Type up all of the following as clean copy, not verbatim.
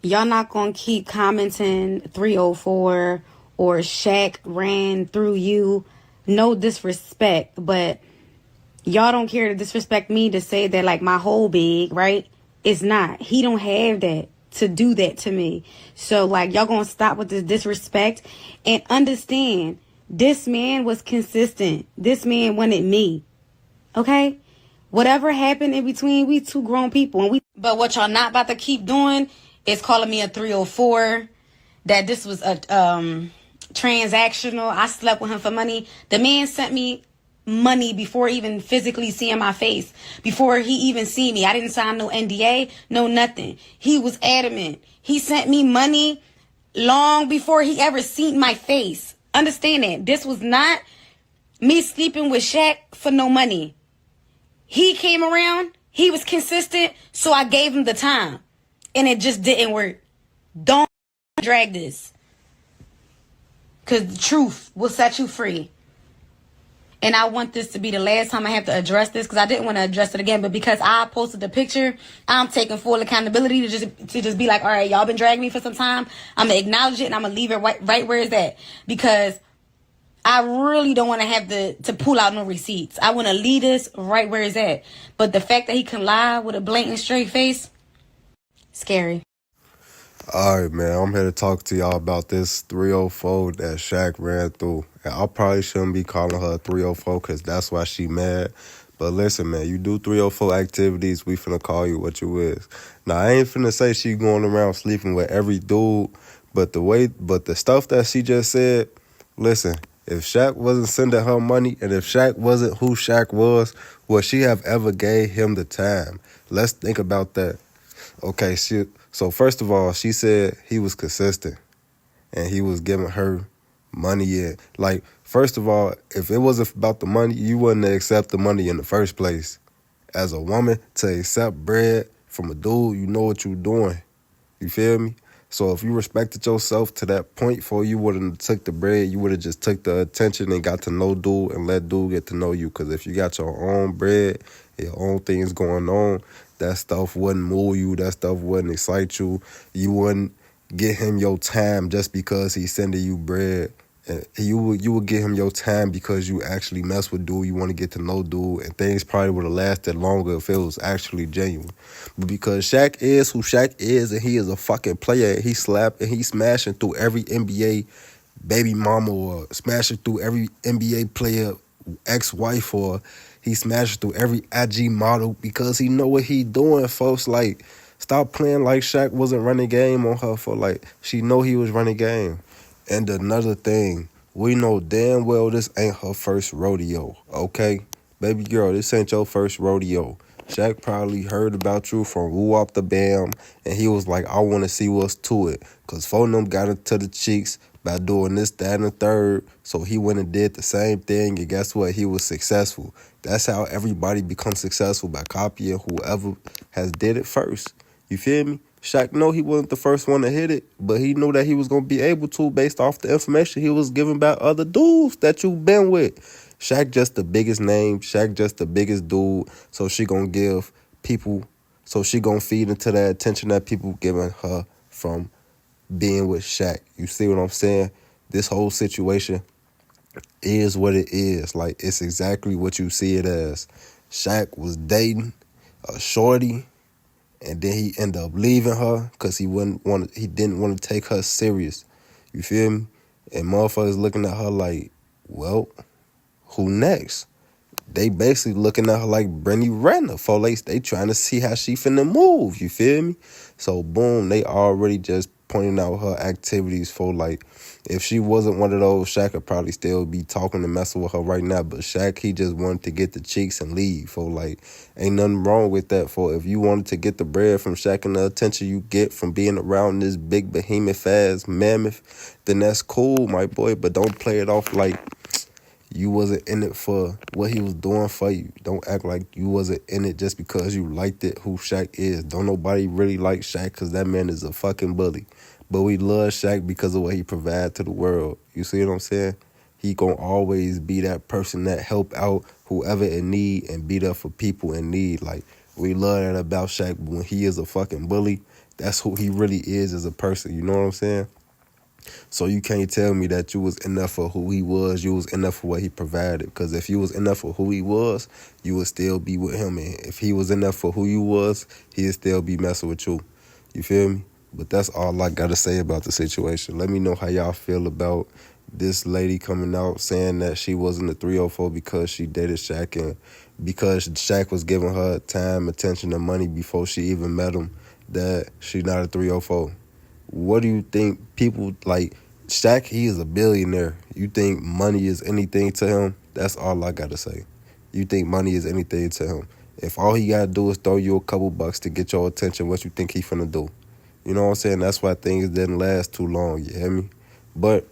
Y'all not gonna keep commenting 304 or Shaq ran through you. No disrespect, but y'all don't care to disrespect me to say that like my whole big, right? It's not. He don't have that to do that to me. So like y'all gonna stop with this disrespect and understand this man was consistent. This man wanted me. Okay? Whatever happened in between, we two grown people. But what y'all not about to keep doing is calling me a 304, that this was a transactional. I slept with him for money. The man sent me money before even physically seeing my face, before he even seen me. I didn't sign no NDA, no nothing. He was adamant. He sent me money long before he ever seen my face. Understand that. This was not me sleeping with Shaq for no money. He came around. He was consistent, so I gave him the time. And it just didn't work. Don't drag this. Because the truth will set you free. And I want this to be the last time I have to address this, because I didn't want to address it again. But because I posted the picture, I'm taking full accountability to just be like, all right, y'all been dragging me for some time. I'm going to acknowledge it and I'm going to leave it right where it's at. Because I really don't want to have to pull out no receipts. I want to leave this right where it's at. But the fact that he can lie with a blatant straight face, scary. All right, man, I'm here to talk to y'all about this 304 that Shaq ran through. And I probably shouldn't be calling her 304 because that's why she mad. But listen, man, you do 304 activities, we finna call you what you is. Now, I ain't finna say she going around sleeping with every dude, but the stuff that she just said, listen, if Shaq wasn't sending her money and if Shaq wasn't who Shaq was, would she have ever gave him the time? Let's think about that. Okay, so first of all, she said he was consistent and he was giving her money. Yeah. Like, first of all, if it wasn't about the money, you wouldn't accept the money in the first place. As a woman, to accept bread from a dude, you know what you're doing. You feel me? So if you respected yourself to that point before you wouldn't have took the bread, you would have just took the attention and got to know dude and let dude get to know you. Because if you got your own bread, your own things going on, that stuff wouldn't move you. That stuff wouldn't excite you. You wouldn't get him your time just because he's sending you bread. And you would give him your time because you actually mess with dude. You want to get to know dude. And things probably would have lasted longer if it was actually genuine. But because Shaq is who Shaq is and he is a fucking player. He slapped and he's smashing through every NBA baby mama or smashing through every NBA player ex-wife, or he smashed through every IG model because he know what he doing, folks. Like, stop playing like Shaq wasn't running game on her for, like, she know he was running game. And another thing, we know damn well this ain't her first rodeo, okay? Baby girl, this ain't your first rodeo. Shaq probably heard about you from Woo Up the Bam, and he was like, I want to see what's to it. Because four of them got into the cheeks by doing this, that, and the third. So he went and did the same thing, and guess what? He was successful. That's how everybody becomes successful, by copying whoever has did it first. You feel me? Shaq know he wasn't the first one to hit it, but he knew that he was going to be able to based off the information he was given by other dudes that you've been with. Shaq just the biggest name. Shaq just the biggest dude. So she going to give people, so she going to feed into that attention that people giving her from being with Shaq. You see what I'm saying? This whole situation is what it is. Like, it's exactly what you see it as. Shaq was dating a shorty, and then he ended up leaving her because he didn't want to take her serious. You feel me? And motherfuckers looking at her like, well, who next? They basically looking at her like Brittany Renner. For they trying to see how she finna move. You feel me? So boom, they already just pointing out her activities for, like, if she wasn't one of those, Shaq would probably still be talking and messing with her right now. But Shaq, he just wanted to get the cheeks and leave. For, like, ain't nothing wrong with that. For if you wanted to get the bread from Shaq and the attention you get from being around this big behemoth fast mammoth, then that's cool, my boy. But don't play it off like you wasn't in it for what he was doing for you. Don't act like you wasn't in it just because you liked it, who Shaq is. Don't nobody really like Shaq because that man is a fucking bully. But we love Shaq because of what he provides to the world. You see what I'm saying? He gonna always be that person that help out whoever in need and be there for people in need. Like, We love that about Shaq, but when he is a fucking bully, that's who he really is as a person. You know what I'm saying? So you can't tell me that you was enough for who he was. You was enough for what he provided. Because if you was enough for who he was, you would still be with him. And if he was enough for who you was, he'd still be messing with you. You feel me? But that's all I got to say about the situation. Let me know how y'all feel about this lady coming out saying that she wasn't a 304 because she dated Shaq and because Shaq was giving her time, attention, and money before she even met him, that she's not a 304. What do you think people like Shaq? He is a billionaire. You think money is anything to him? That's all I gotta say. You think money is anything to him? If all he gotta do is throw you a couple bucks to get your attention, what you think he finna do? You know what I'm saying? That's why things didn't last too long. You hear me? But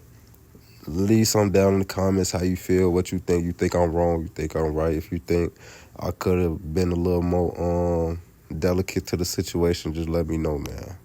leave some down in the comments how you feel, what you think. You think I'm wrong? You think I'm right? If you think I could have been a little more delicate to the situation, just let me know, man.